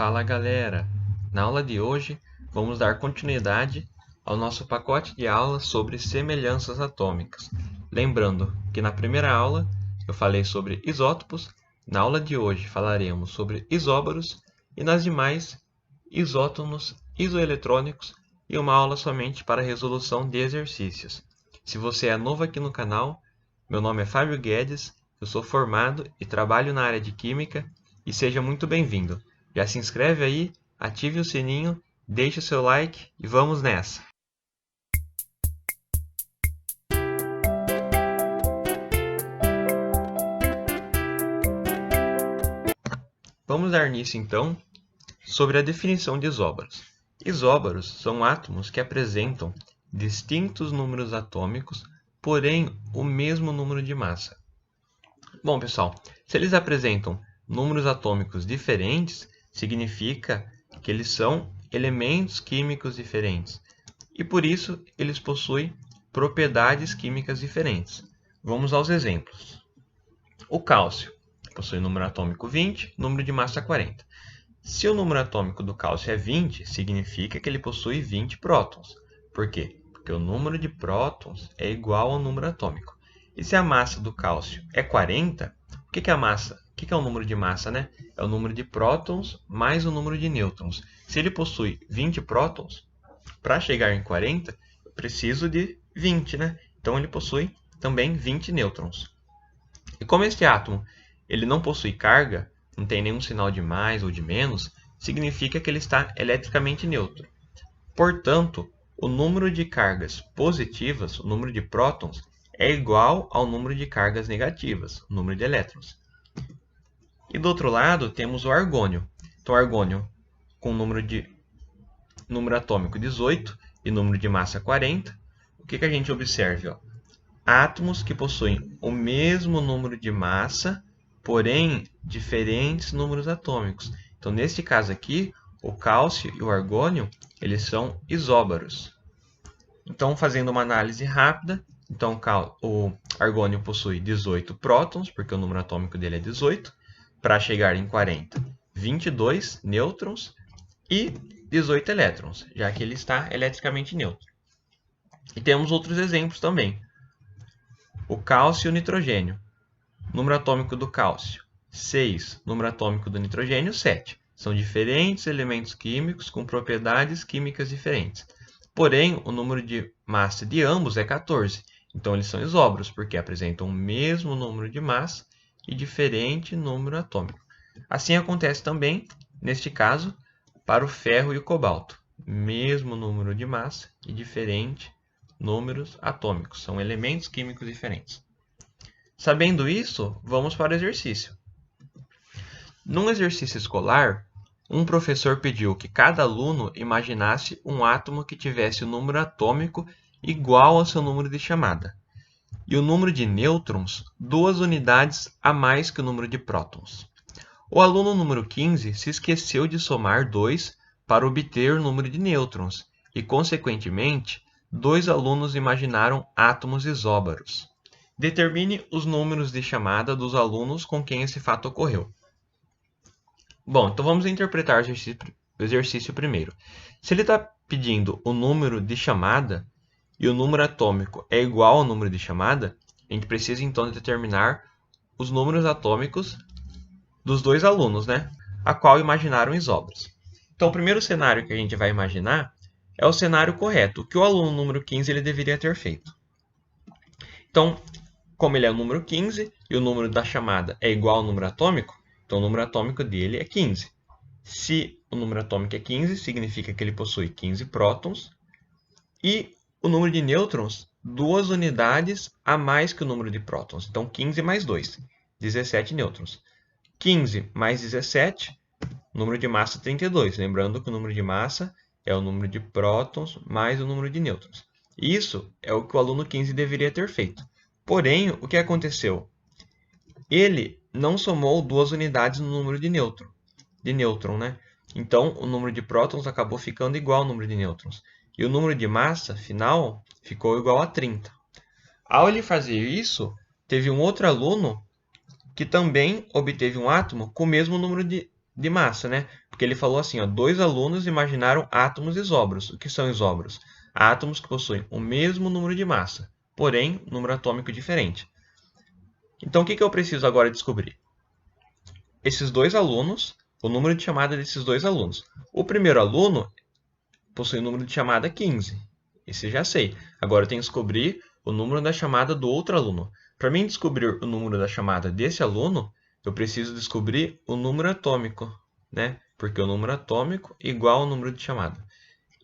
Fala galera! Na aula de hoje vamos dar continuidade ao nosso pacote de aulas sobre semelhanças atômicas. Lembrando que na primeira aula eu falei sobre isótopos, na aula de hoje falaremos sobre isóbaros e nas demais isótonos, isoeletrônicos e uma aula somente para resolução de exercícios. Se você é novo aqui no canal, meu nome é Fábio Guedes, eu sou formado e trabalho na área de Química e seja muito bem-vindo. Já se inscreve aí, ative o sininho, deixe o seu like e vamos nessa! Vamos dar início então sobre a definição de isóbaros. Isóbaros são átomos que apresentam distintos números atômicos, porém o mesmo número de massa. Bom, pessoal, se eles apresentam números atômicos diferentes, significa que eles são elementos químicos diferentes e por isso eles possuem propriedades químicas diferentes. Vamos aos exemplos. O cálcio possui número atômico 20, número de massa 40. Se o número atômico do cálcio é 20, significa que ele possui 20 prótons. Por quê? Porque o número de prótons é igual ao número atômico. E se a massa do cálcio é 40, o que é a massa? O que é o número de massa, né? É o número de prótons mais o número de nêutrons. Se ele possui 20 prótons, para chegar em 40, eu preciso de 20, né? Então ele possui também 20 nêutrons. E como este átomo ele não possui carga, não tem nenhum sinal de mais ou de menos, significa que ele está eletricamente neutro. Portanto, o número de cargas positivas, o número de prótons, é igual ao número de cargas negativas, o número de elétrons. E do outro lado, temos o argônio. Então, o argônio com número atômico 18 e número de massa 40. O que a gente observa? Átomos que possuem o mesmo número de massa, porém diferentes números atômicos. Então, neste caso aqui, o cálcio e o argônio, eles são isóbaros. Então, fazendo uma análise rápida, então o argônio possui 18 prótons, porque o número atômico dele é 18, para chegar em 40, 22 nêutrons e 18 elétrons, já que ele está eletricamente neutro. E temos outros exemplos também. O cálcio e o nitrogênio. Número atômico do cálcio, 6. Número atômico do nitrogênio, 7. São diferentes elementos químicos com propriedades químicas diferentes. Porém, o número de massa de ambos é 14. Então, eles são isóbaros, porque apresentam o mesmo número de massa e diferente número atômico. Assim acontece também, neste caso, para o ferro e o cobalto. Mesmo número de massa e diferente números atômicos. São elementos químicos diferentes. Sabendo isso, vamos para o exercício. Num exercício escolar, um professor pediu que cada aluno imaginasse um átomo que tivesse o número atômico igual ao seu número de chamada, e o número de nêutrons 2 unidades a mais que o número de prótons. O aluno número 15 se esqueceu de somar 2 para obter o número de nêutrons, e, consequentemente, 2 alunos imaginaram átomos isóbaros. Determine os números de chamada dos alunos com quem esse fato ocorreu. Bom, então vamos interpretar o exercício primeiro. Se ele está pedindo o número de chamada e o número atômico é igual ao número de chamada, a gente precisa então determinar os números atômicos dos 2 alunos, né? A qual imaginaram isóbaros. Então, o primeiro cenário que a gente vai imaginar é o cenário correto, que o aluno número 15 ele deveria ter feito. Então, como ele é o número 15 e o número da chamada é igual ao número atômico, então o número atômico dele é 15. Se o número atômico é 15, significa que ele possui 15 prótons e o número de nêutrons 2 unidades a mais que o número de prótons. Então, 15 mais 2, 17 nêutrons. 15 mais 17, número de massa 32. Lembrando que o número de massa é o número de prótons mais o número de nêutrons. Isso é o que o aluno 15 deveria ter feito. Porém, o que aconteceu? Ele não somou 2 unidades no número de nêutron, né? Então, o número de prótons acabou ficando igual ao número de nêutrons. E o número de massa final ficou igual a 30. Ao ele fazer isso, teve um outro aluno que também obteve um átomo com o mesmo número de de massa, né? Porque ele falou assim, ó, 2 alunos imaginaram átomos isóbaros. O que são isóbaros? Átomos que possuem o mesmo número de massa, porém, número atômico diferente. Então, o que eu preciso agora descobrir? Esses dois alunos, o número de chamada desses dois alunos. O primeiro aluno possui o número de chamada 15. Esse já sei. Agora eu tenho que descobrir o número da chamada do outro aluno. Para mim descobrir o número da chamada desse aluno, eu preciso descobrir o número atômico, né? Porque o número atômico é igual ao número de chamada.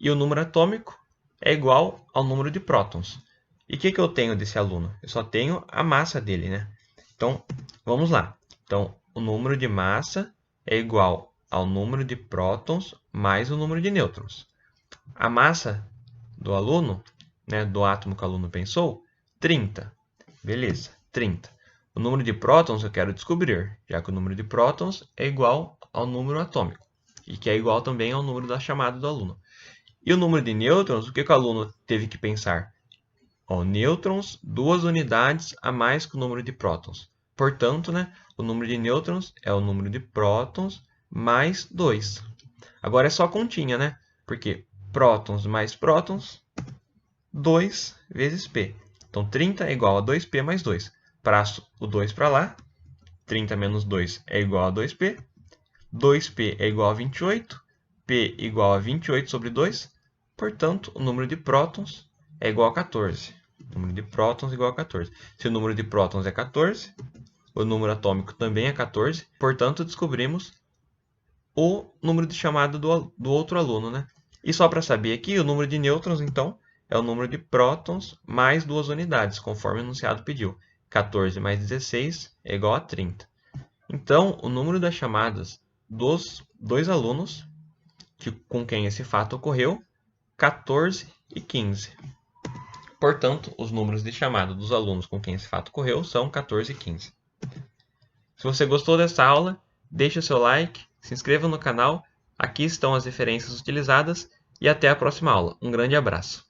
E o número atômico é igual ao número de prótons. E o que eu tenho desse aluno? Eu só tenho a massa dele, né? Então, vamos lá. Então, o número de massa é igual ao número de prótons mais o número de nêutrons. A massa do aluno, né, do átomo que o aluno pensou, 30. Beleza, 30. O número de prótons eu quero descobrir, já que o número de prótons é igual ao número atômico, e que é igual também ao número da chamada do aluno. E o número de nêutrons, o que o aluno teve que pensar? Ó, nêutrons, 2 unidades a mais que o número de prótons. Portanto, né, o número de nêutrons é o número de prótons mais 2. Agora é só continha, né? Porque prótons mais prótons, 2 vezes P. Então, 30 é igual a 2P mais 2. Passo o 2 para lá. 30 menos 2 é igual a 2P. 2P é igual a 28. P igual a 28 sobre 2. Portanto, o número de prótons é igual a 14. O número de prótons é igual a 14. Se o número de prótons é 14, o número atômico também é 14. Portanto, descobrimos o número de chamada do outro aluno, né? E só para saber aqui, o número de nêutrons, então, é o número de prótons mais 2 unidades, conforme o enunciado pediu. 14 mais 16 é igual a 30. Então, o número das chamadas dos dois alunos com quem esse fato ocorreu, 14 e 15. Portanto, os números de chamada dos alunos com quem esse fato ocorreu são 14 e 15. Se você gostou dessa aula, deixe o seu like, se inscreva no canal, aqui estão as referências utilizadas e até a próxima aula. Um grande abraço!